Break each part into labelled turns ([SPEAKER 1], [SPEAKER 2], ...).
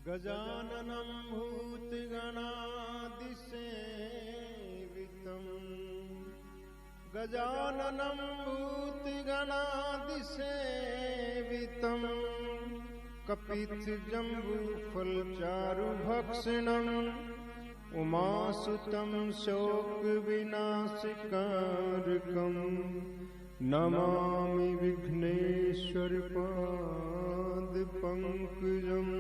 [SPEAKER 1] गजाननं भूतगणादिसेवितं गजाननं भूतगणादिसेवितं कपित्थजम्बूफलचारुभक्षणम् उमासुतं शोकविनाशकारकम् नमामि विघ्नेश्वरपादपङ्कजम्।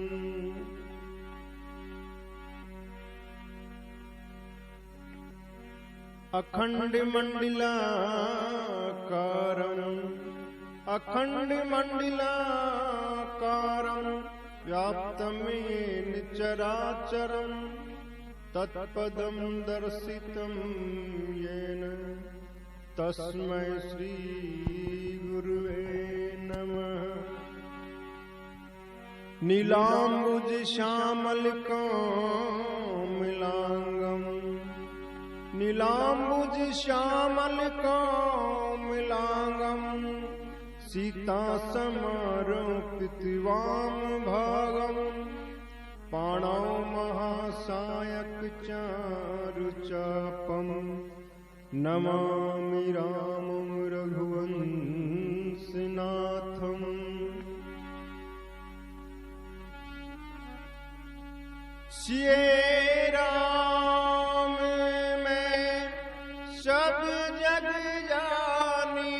[SPEAKER 1] अखण्डमण्डलाकारं व्याप्तं येन चराचरं तत्पदं दर्शितं येन तस्मै श्री गुरुवे नमः। नीलाम्बुजश्यामलकोमलाङ्गं सीतासमारोपितवामभागं पाणौ महासायकचारुचापं नमामि रामं रघुवंशनाथम्। सिए राम मैं सब जग जानी,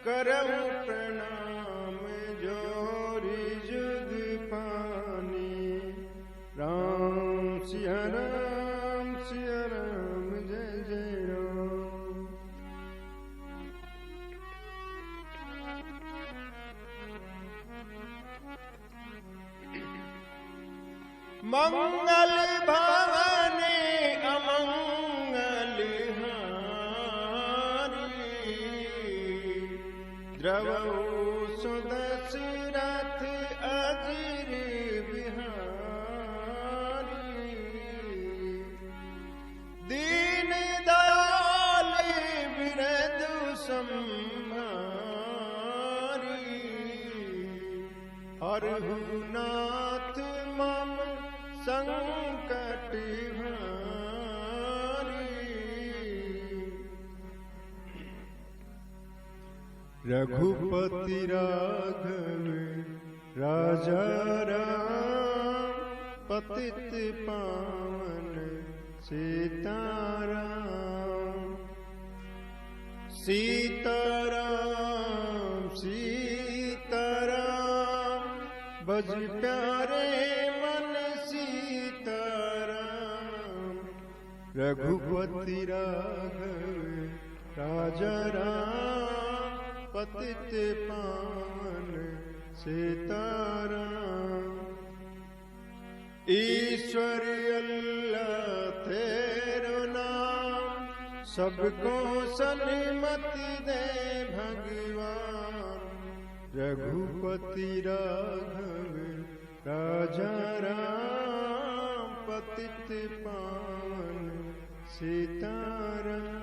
[SPEAKER 1] करम प्रणाम जोरि जुग पानी। राम सिया राम जय जय राम। मंगल भवने अमंगल हारी, द्रवौ सुदशरथ अजिर बिहारी। दीन दयाल बिरदु संहारी, हरहु नाथ मम संकट हारी। रघुपति राघव राजा राम, पतित पावन सीताराम। सीताराम सीताराम भज प्यारे मन सीताराम। रघुपति राघव राजा राम, पतित पावन सीताराम। ईश्वर अल्लाह तेरो नाम, सबको सन्मति दे भगवान। रघुपति राघव राजा राम, पतित पावन सीताराम।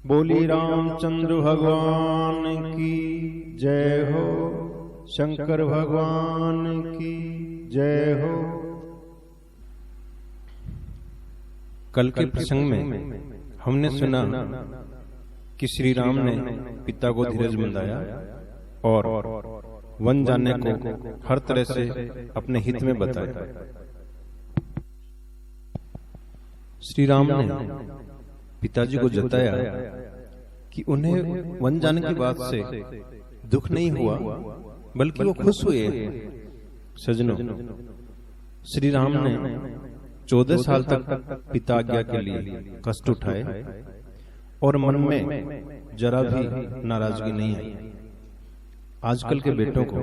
[SPEAKER 1] बोली रामचंद्र भगवान की जय हो, शंकर भगवान की जय हो।
[SPEAKER 2] कल के प्रसंग में हमने सुना कि श्री राम ने पिता को धीरज बंधाया और वन जाने को हर तरह से अपने हित में बताया। श्री राम ने पिताजी को जताया कि उन्हें वन जाने की बात से दुख नहीं हुआ, बल्कि वो खुश हुए। सजनों, श्री राम ने 14 साल तक पिता आज्ञा के लिए कष्ट उठाए और मन में जरा भी नाराजगी नहीं आई। आजकल के बेटों को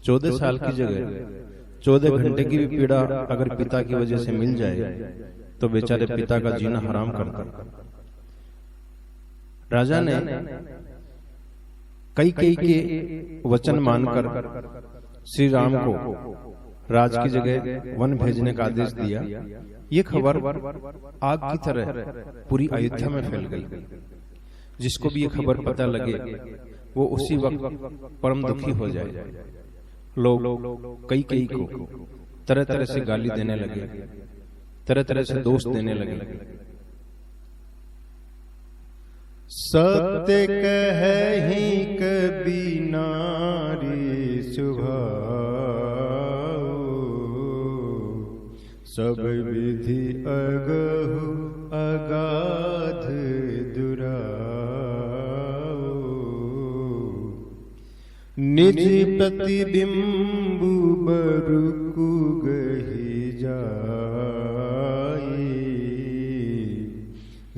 [SPEAKER 2] 14 साल की जगह 14 घंटे की भी पीड़ा अगर पिता की वजह से मिल जाए तो बेचारे पिता का जीना हराम करता। राजा ने कई के वचन मानकर श्री राम को राज की जगह वन भेजने का आदेश दिया। ये खबर आग की तरह पूरी अयोध्या में फैल गई। जिसको भी ये खबर पता लगे वो उसी वक्त परम दुखी हो जाए। लोग कई को तरह तरह से गाली देने लगे, तरह तरह से दोष देने लगे।
[SPEAKER 1] सत्य कहि कबि नारी सुभाऊ, सब विधि अगहु अगाध दुराऊ। निज प्रतिबिंबु बरुकु गहि जाई,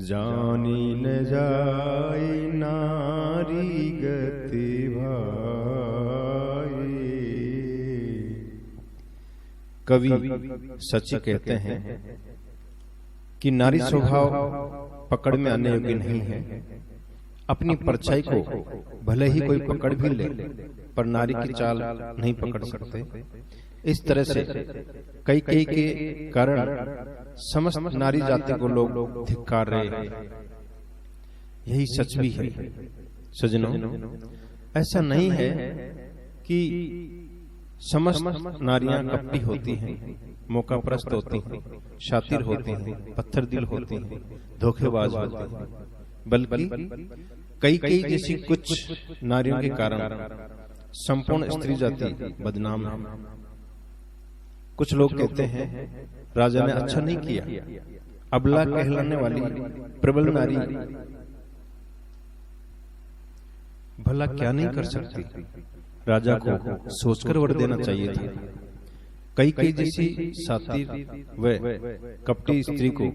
[SPEAKER 1] जानी न जाय नारी गति भाई।
[SPEAKER 2] कवि सची कहते हैं कि नारी स्वभाव पकड़ में आने योग्य नहीं है। अपनी परछाई को भले ही कोई पकड़ भी ले, पर नारी की चाल नहीं पकड़ सकते। इस तरह से कई के कारण समस्त नारी जाति को लोग धिक्कार रहे हैं। यही सच भी है सज्जनों। ऐसा नहीं है कि समस्त नारियां कपटी होती हैं, मौकापरस्त होती हैं, शातिर होती हैं, पत्थर दिल होती हैं, धोखेबाज होती हैं, बल्कि कई जैसी कुछ नारियों के कारण संपूर्ण स्त्री जाति बदनाम है। कुछ लोग कहते हैं राजा ने अच्छा नहीं किया, अबला कहलाने वाली प्रबल नारी भला क्या नहीं कर सकती। राजा को सोचकर वर देना चाहिए था। कई जैसी सातिर व कपटी स्त्री को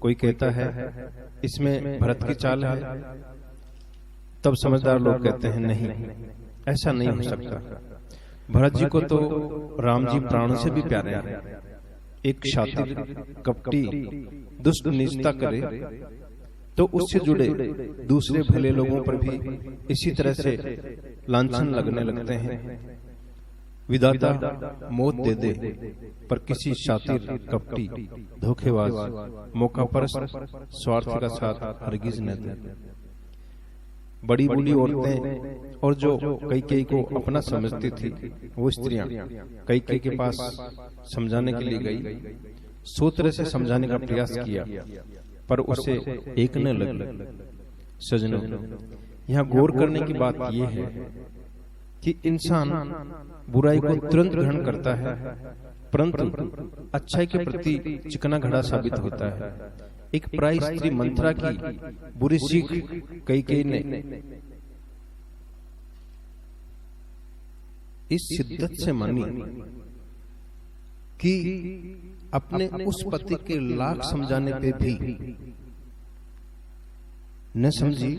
[SPEAKER 2] कोई कहता है इसमें भरत की चाल है, तब समझदार लोग कहते हैं नहीं, ऐसा नहीं हो सकता। भरत जी को तो राम जी प्राणों से भी प्यारे हैं। एक शातिर कपटी दुष्ट नीचता करे तो उससे जुड़े दूसरे भले लोगों पर भी इसी तरह से लांछन लगने लगते हैं। विधाता मौत दे दे, पर किसी शातिर कपटी धोखेबाज मौकापरस्त स्वार्थ का साथ हरगिज न दे। बड़ी बूढ़ी औरतें और जो कई को अपना समझती थी, वो स्त्रियां कई के पास समझाने के लिए गई। 100 तरह से समझाने का प्रयास किया, पर उसे एक न लगी। सजनों, यहाँ गौर करने की बात यह है कि इंसान बुराई को तुरंत ग्रहण करता है, परंतु अच्छाई के प्रति चिकना घड़ा साबित होता है। एक पराई स्त्री मंथरा की बुरी सीख कई ने इस शिद्दत से मानी कि अपने उस पति के लाख समझाने पे भी न समझी,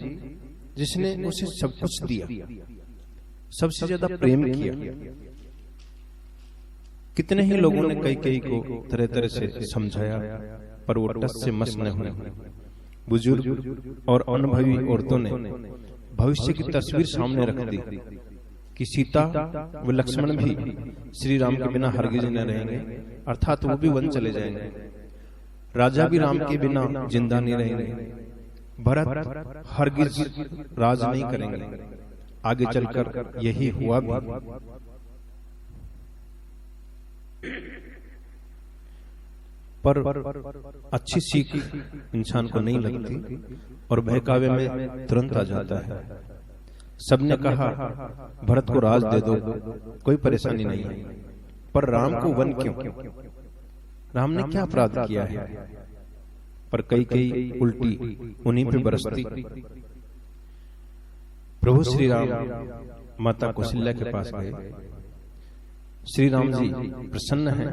[SPEAKER 2] जिसने उसे सब कुछ दिया, सबसे ज्यादा प्रेम किया। कितने ही लोगों ने कई को तरह तरह से समझाया, पर वो टस से मस न हुए। बुजुर्ग और अनुभवी औरतों ने भविष्य की तस्वीर सामने रख दी कि सीता व लक्ष्मण भी श्री राम के बिना हरगिज न रहेंगे, अर्थात वो भी वन चले जाएंगे। राजा भी राम के बिना जिंदा नहीं रहेंगे। भरत हरगिज राज नहीं करेंगे। आगे चलकर यही हुआ भी। पर अच्छी सीख इंसान को नहीं लगती और बहकावे में तुरंत आ जाता है। सबने कहा भरत को राज दे दो, कोई परेशानी नहीं है, पर राम को वन क्यों? राम ने क्या अपराध किया है? पर कई उल्टी उन्हीं पे बरसती। प्रभु श्री राम माता कौशल्या के पास गए। श्री राम जी प्रसन्न हैं।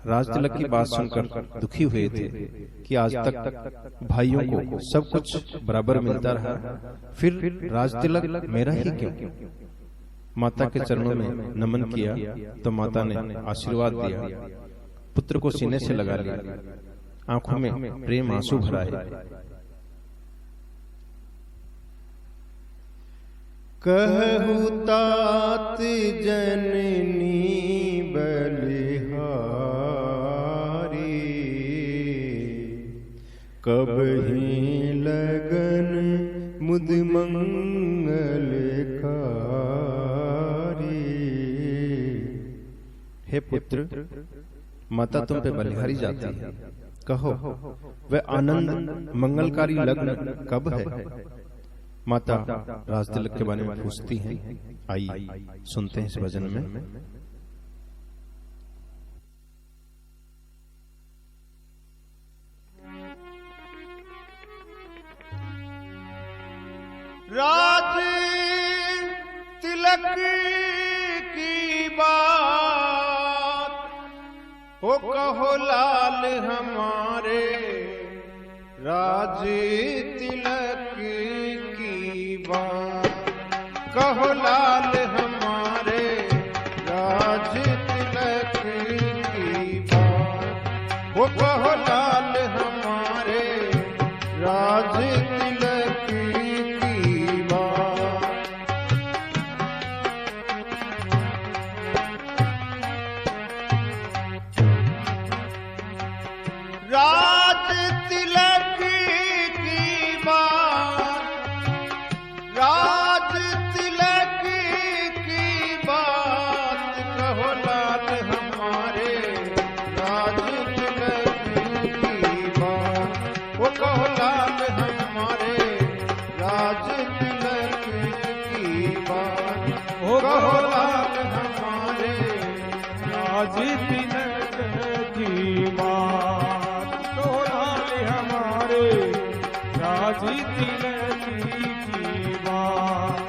[SPEAKER 2] राज तिलक की बात सुनकर दुखी हुए थे कि आज तक भाइयों को सब कुछ बराबर मिलता रहा, फिर राज तिलक मेरा ही क्यों? माता के चरणों में नमन किया तो माता ने आशीर्वाद दिया। पुत्र को सीने से लगा लिया, आंखों में प्रेम आंसू भराए।
[SPEAKER 1] कहु तात जननी बलिहारी, कबहि लगन मुद मंगलकारी।
[SPEAKER 2] हे पुत्र, माता तुम पे बलिहारी जाती है, कहो वह आनंद मंगलकारी लग्न कब है? माता राज तिलक के बारे में पूछती हैं। आई सुनते हैं इस भजन में।
[SPEAKER 1] राज तिलक की बात हो कहो लाल हमारे, राज तिलक की बात कहो लाल हमारे, राज तिलक की बात हो कहो लाल हमारे, राज तिलक की बात। राज तिलक की बात, राज तिलक की बात कहो लाल हमारे, राज तिलक की बात वो कहो लाल हमारे, राज तिलक की बात वो कहो लाल हमारे,
[SPEAKER 3] राज तिलक की बात कहो लाल हमारे, राज तिलक की बात।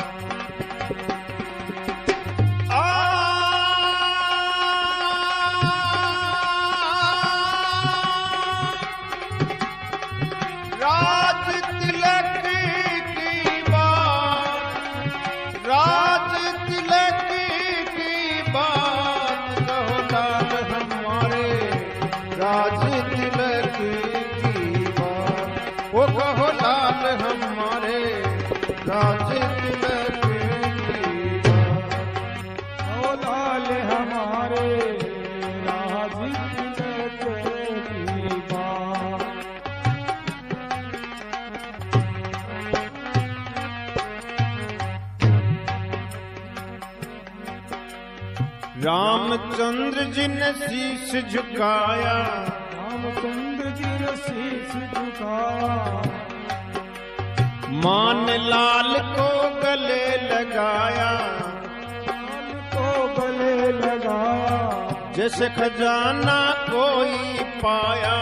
[SPEAKER 1] राज तिलक की बात, राज तिलक की बात कहो लाल हमारे, राज तिलक की बात वो कहो लाल हमारे, राज तिलक की बात।
[SPEAKER 3] कहो लाल हमारे, राज तिलक की बात।
[SPEAKER 1] रामचंद्र जी ने शीश झुकाया,
[SPEAKER 3] रामचंद्र जी ने शीश झुकाया,
[SPEAKER 1] मान लाल को गले लगाया,
[SPEAKER 3] लाल को गले लगाया,
[SPEAKER 1] जैसे खजाना कोई पाया,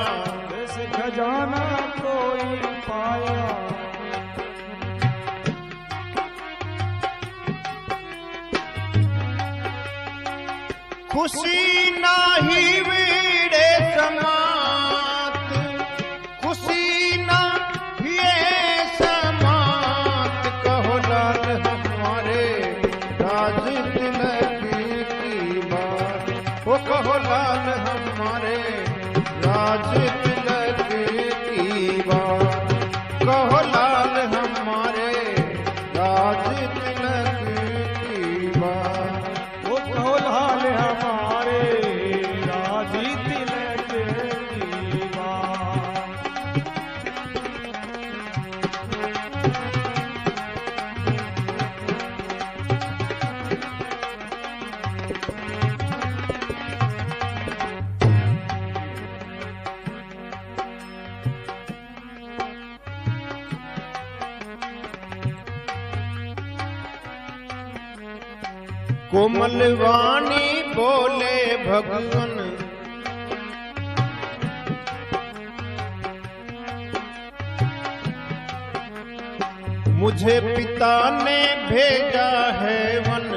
[SPEAKER 3] जैसे खजाना कोई पाया।
[SPEAKER 1] खुशी नाही वीड़े समात, खुशी ना ये समात कहो लाल हमारे, राज तिलक की बात वो कहो लाल हमारे, राज तिलक की बात कहो लाल हमारे, राज तिलक की बात
[SPEAKER 3] वो कहो लाल हमारे, राज तिलक की बात।
[SPEAKER 1] कोमल वाणी बोले भगवन, मुझे पिता ने भेजा है वन,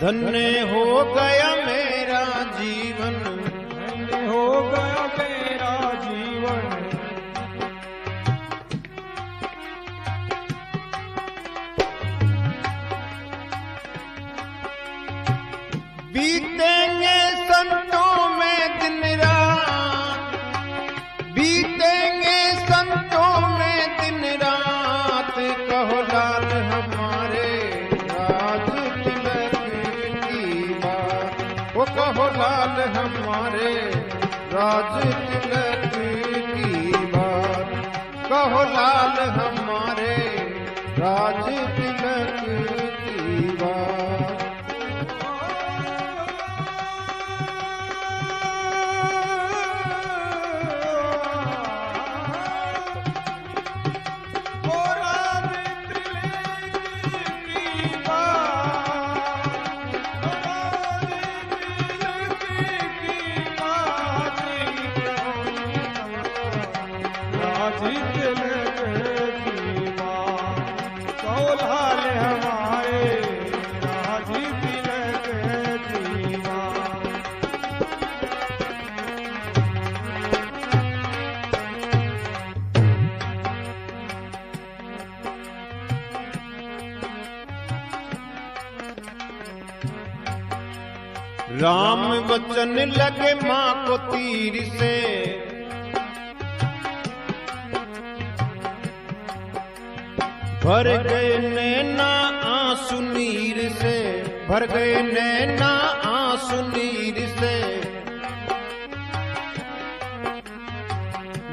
[SPEAKER 1] धन्य हो गया मेरा जीवन,
[SPEAKER 3] धन्य हो गया मेरा जीवन।
[SPEAKER 1] बीतेंगे संतों में दिन रात, बीतेंगे संतों में दिन रात कहो लाल हमारे, राज तिलक की बात वो कहो लाल हमारे राज तिलक की बात।
[SPEAKER 2] राम वचन लगे माँ को तीर से, भर गए नैना आंसू नीर से, भर गए नैना आंसू नीर से।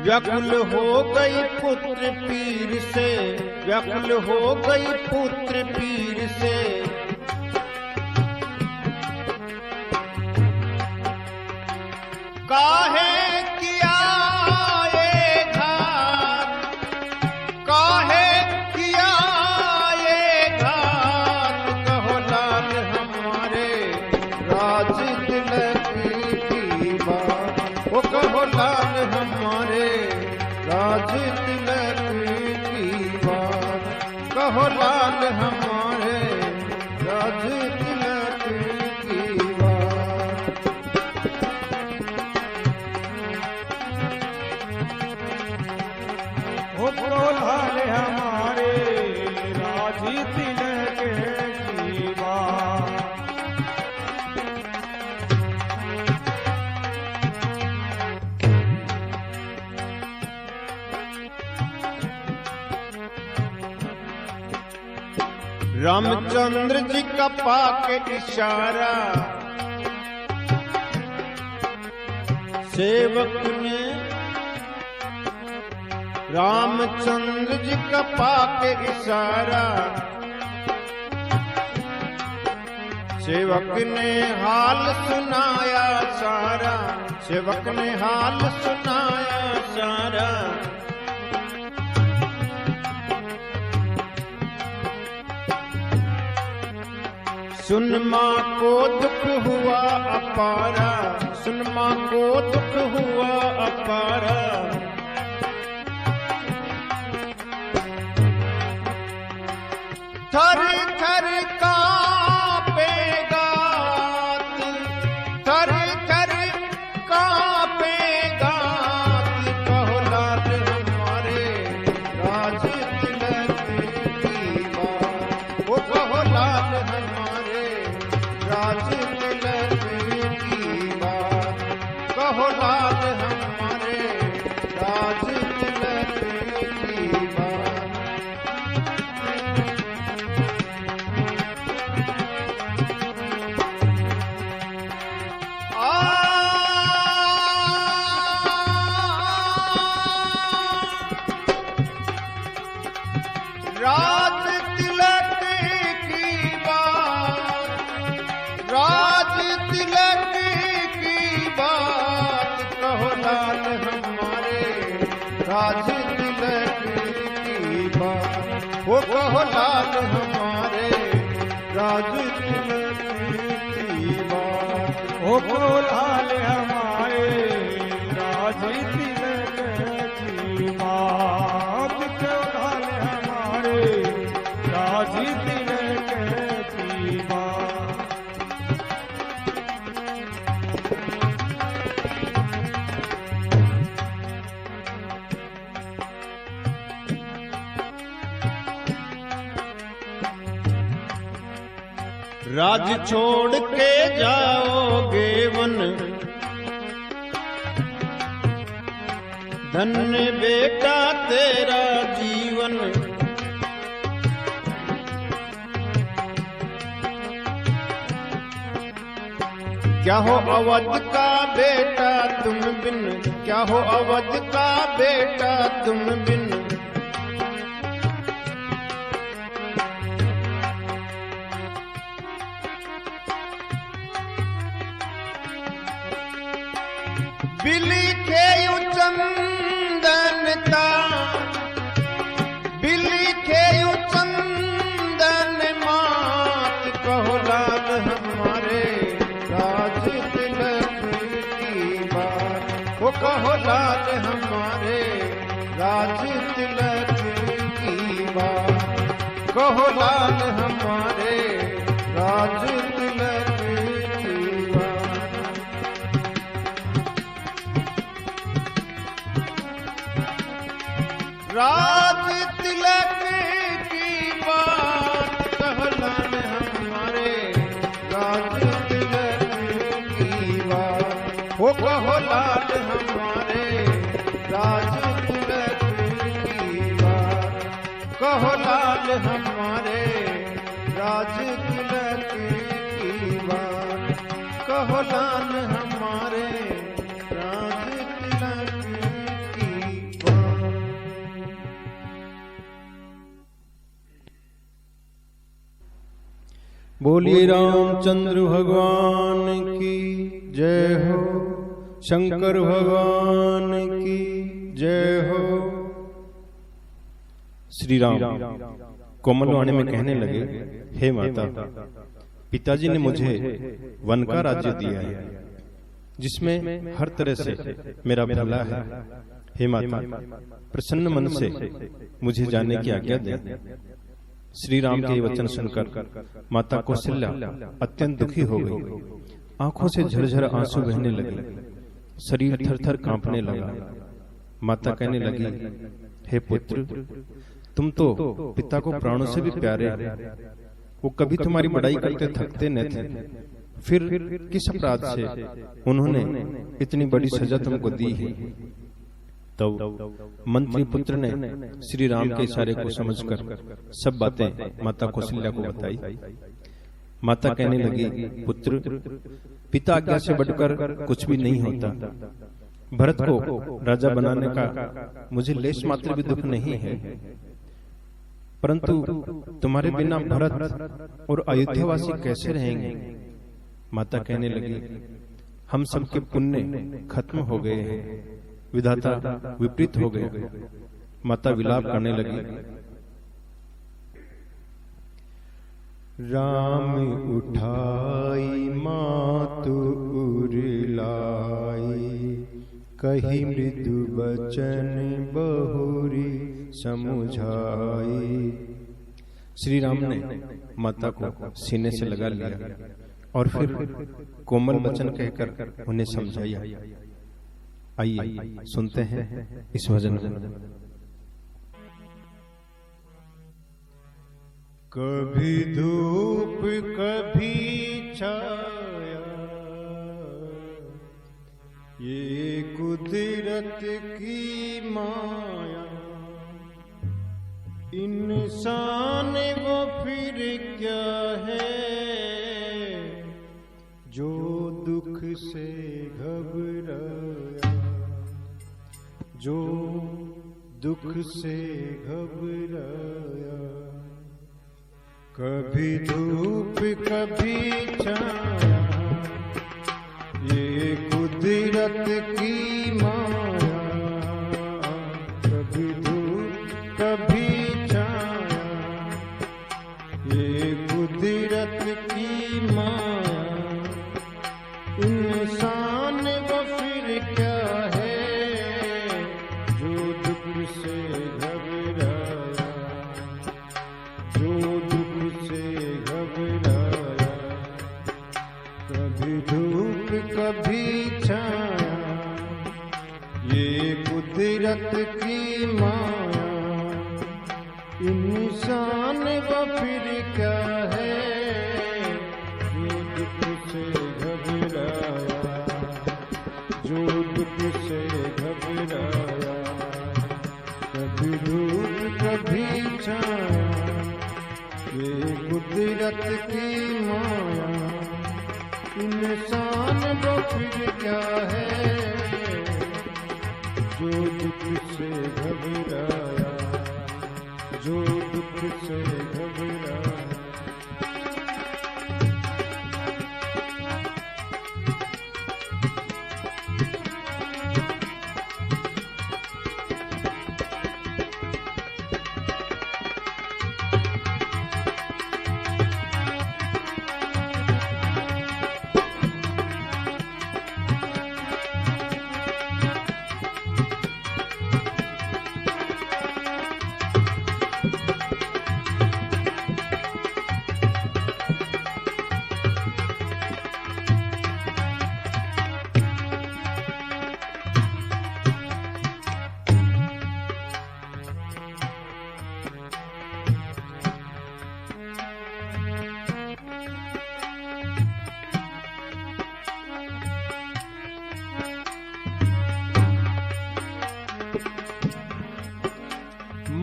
[SPEAKER 2] व्याकुल हो गई पुत्र पीर से, व्याकुल हो गई पुत्र पीर से। काहे किया ये घात, काहे किया ये घात, कहो लाल हमारे राज तिलक की बात। वो कहो लाल हमारे राज तिलक की बात, कहो लाल हमारे राज तिलक की बात।
[SPEAKER 3] वो लाल हमारे राज तिलक की बात।
[SPEAKER 2] रामचंद्र जी का पाके इशारा, सेवक ने रामचंद्र जी का पाके इशारा, सेवक ने हाल सुनाया सारा, सेवक ने हाल सुनाया सारा। सुन माँ को दुख हुआ अपारा, सुन माँ को दुख हुआ अपारा। थर थर कांपेगा, थर थर कांपेगा, कहो लाल हमारे राज तिलक की बात। वो कहो लाल हमारे राज तिलक की बात, कहो लाल हमारे राज तिलक की बात। राज तिलक की बात, राज तिलक की बात, कहो लाल हमारे राज तिलक की बात। वो कहो लाल हमारे राज तिलक की बात।
[SPEAKER 3] वो लाल हमारे राज तिलक की बात। वो लाल हमारे राज तिलक की बात।
[SPEAKER 2] राज छोड़ के जाओगे वन, धन्य बेटा तेरा जीवन। क्या हो अवध का बेटा तुम बिन, क्या हो अवध का बेटा तुम बिन।
[SPEAKER 1] तिलक की बात, कहो लाल हमारे राज तिलक की बात। राज तिलक की बात, कहो लाल हमारे राज तिलक की बात, हो कहो लाल हमारे राज तिलक की बात, कहो लाल हमारे राज तिलक की बात, कहो लाल हमारे राज तिलक की बात।
[SPEAKER 2] बोलिए रामचंद्र भगवान की जय हो, शंकर भगवान की जय हो। श्री राम कोमल वाणी में कहने लगे, हे माता, पिताजी ने मुझे वन का राज्य दिया है जिसमें हर तरह से मेरा भला है। हे माता, प्रसन्न मन से मुझे जाने की आज्ञा दें। श्री राम के वचन सुनकर माता कौशल्या अत्यंत दुखी हो गई। आंखों से झरझर आंसू बहने लगे, शरीर थरथर कांपने लगा। माता कहने लगी, हे पुत्र, तुम तो पिता को प्राणों से भी प्यारे हैं। वो कभी तुम्हारी बड़ाई करते थकते न थे, फिर किस अपराध से उन्होंने इतनी बड़ी सजा तुमको दी है। तब मंत्री पुत्र ने श्री राम के इशारे को समझकर सब बातें माता कौशल्या को बताई। माता कहने लगी, पुत्र, पिता आज्ञा से बढ़कर कुछ भी नहीं होता। भरत को राजा बनाने का मुझे लेश मात्र भी दुख नहीं है, परंतु तुम्हारे बिना भरत और अयोध्यावासी कैसे रहेंगे। माता कहने लगी, हम सबके पुण्य खत्म हो गए हैं, विधाता विपरीत हो गए। माता विलाप करने लगी,
[SPEAKER 1] राम उठाई मातु उरलाई, कही मृदु बचन बहुरी समुझाई।
[SPEAKER 2] श्री राम ने माता को सीने से लगा लिया और फिर कोमल वचन कहकर उन्हें समझाया। आइए सुनते हैं इस भजन को।
[SPEAKER 1] कभी धूप कभी छाया, ये कुदरत की माया। इंसान वो फिर क्या है जो दुख से घबराया, जो दुख से घबराया। कभी धूप कभी छाया, ये कुदरत की माया। कभी धूप कभी छाया, ये कुदरत की माया। इंसान वो फिर क्या है जो दुख से घबराया, जो दुख से घबराया। कभी धूप कभी छाया, ये कुदरत की माया। इंसान वो फिर क्या है जो दुख से घबराया, जो दुख से घबराया। कभी धूप कभी छाया, ये कुदरत की माया। इंसान वो फिर क्या है जो दुख से घबराया, जो दुख से घबराया।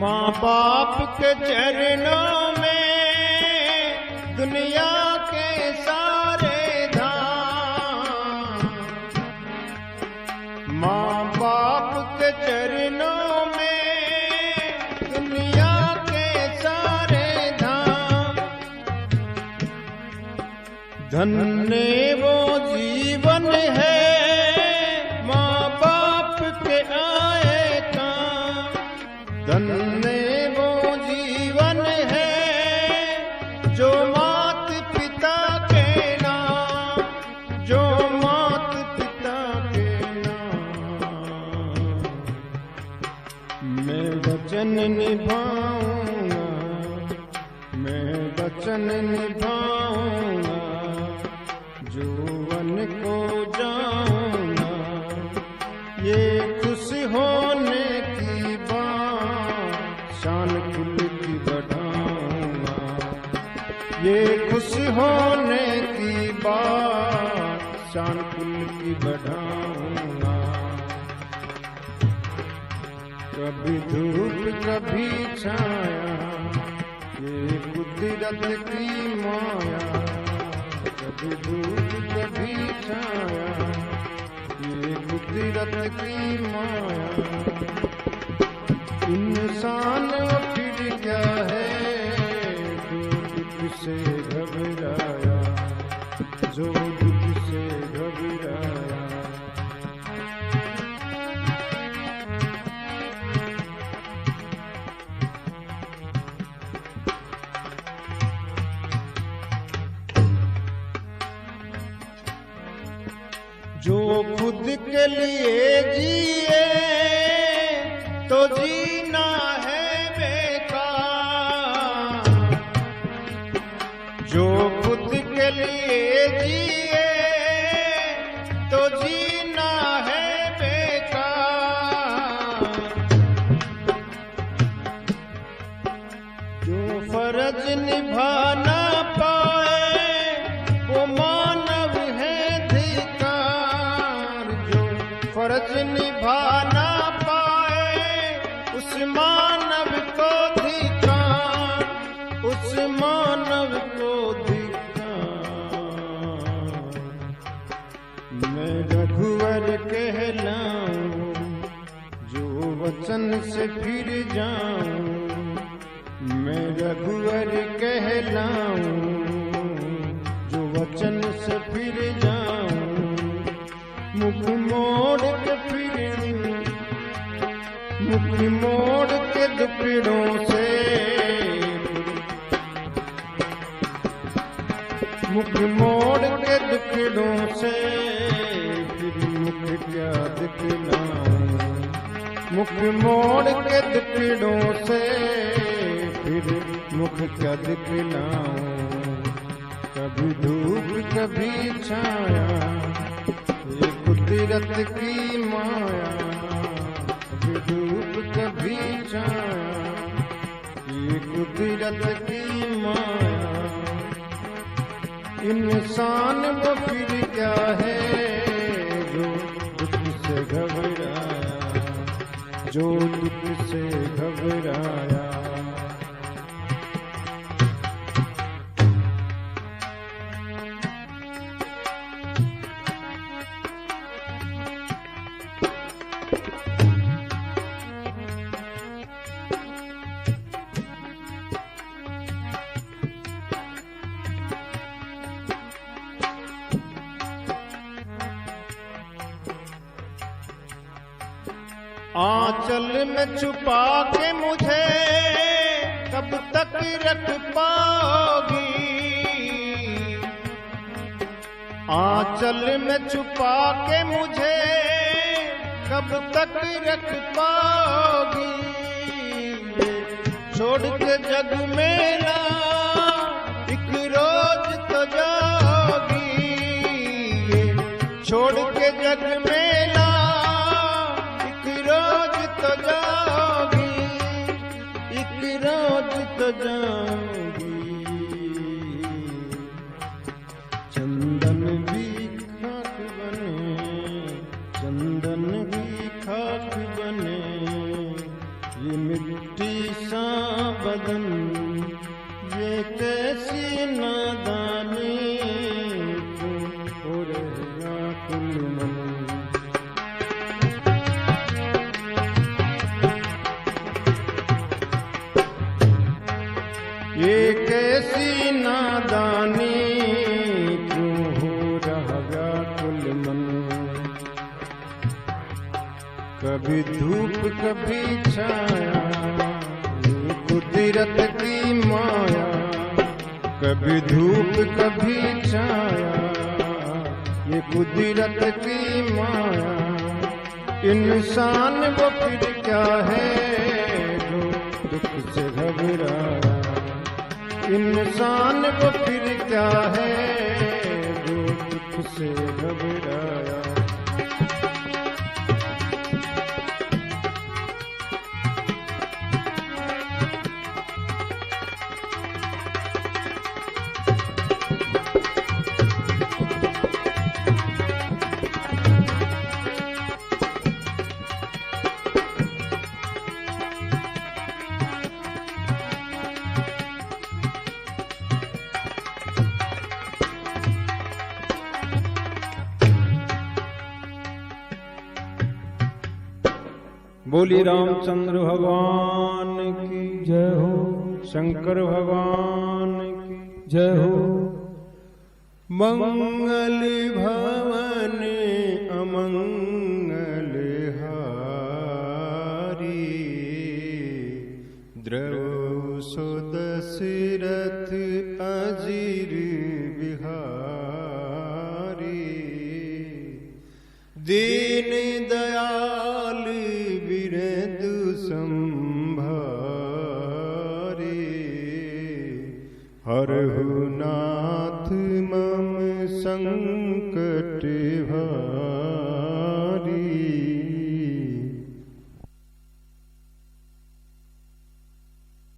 [SPEAKER 1] माँ बाप के चरणों में दुनिया के सारे धाम, माँ बाप के चरणों में दुनिया के सारे धाम। धन्य वो जीवन है माँ बाप के आए काम, धन्य वो जीवन है जो मात पिता के नाम, जो मात पिता के नाम। मैं वचन निभाऊंगा, मैं वचन निभाऊंगा, जो वन को जाऊंगा, ये खुश होने की बात शान कुल की बढ़ाऊंगा, ये खुश होने की बात शान कुल की बढ़ाऊंगा। कभी धूप कभी छाया, ये कुदरत की माया, कभी धूप कभी छाया, ये कुदरत की माया। इंसान फिर क्या है जो दुख से घबराया, जो दुख से घबराया। जो खुद के लिए जिए तो जीना है बेकार, जो खुद के लिए जिए तो जीना है बेकार। जो फर्ज निभा ना पाए वो मानव है धिक्कार, जो फर्ज निभा ना पाए उस मानव को धिक्कार, उस मानव को धिक्कार। मैं रघुवर कहलाऊं जो वचन से फिर जाऊं, मैं रघुवर कहलाऊं जो वचन से फिर जाऊं। मुख मोड़ के फिर, मुख मोड़ के दुपड़ों से, मुख मोड़ के दुपड़ों से फिर मुख क्या दिखलाऊं, मुख मोड़ के दुपड़ों से फिर मुख क्या दिखलाऊं। कभी धूप कभी छाया, ये कुदरत की माया, कभी धूप कभी छाया, ये कुदरत की माया। इंसान वो फिर क्या है जो दुख से घबराया, जो दुख से घबराया। आंचल में छुपा के मुझे कब तक रख पाओगी, आंचल में छुपा के मुझे कब तक रख पाओगी। छोड़ के जग मेरा एक रोज तो जाओगी, छोड़ के जग मेरा तो जाओगी, एक रोज तो जाओगी। चंदन भी खाक बने, चंदन भी खाक बने, ये मिट्टी सा बदन, ये कैसी नादानी,
[SPEAKER 3] हो रहेगा कुल मन।
[SPEAKER 1] ये कैसी नादानी,
[SPEAKER 3] क्यों हो रहेगा कुल मन।
[SPEAKER 1] कभी धूप कभी छाया, ये कुदरत की माया। कभी धूप कभी छाया, ये कुदरत की माया। इंसान वो फिर क्या है जो दुख से घबराया। इंसान वो फिर क्या है जो दुख से घबराया।
[SPEAKER 2] बोली रामचंद्र भगवान की
[SPEAKER 3] जय हो,
[SPEAKER 2] शंकर भगवान की
[SPEAKER 3] जय हो।
[SPEAKER 1] मंगल भवन अमंगल हारी, द्रव सो दशरथ अजीर बिहारी। दीन दयाल बिरदु संभारे, हरहु नाथ मम संकट भारे।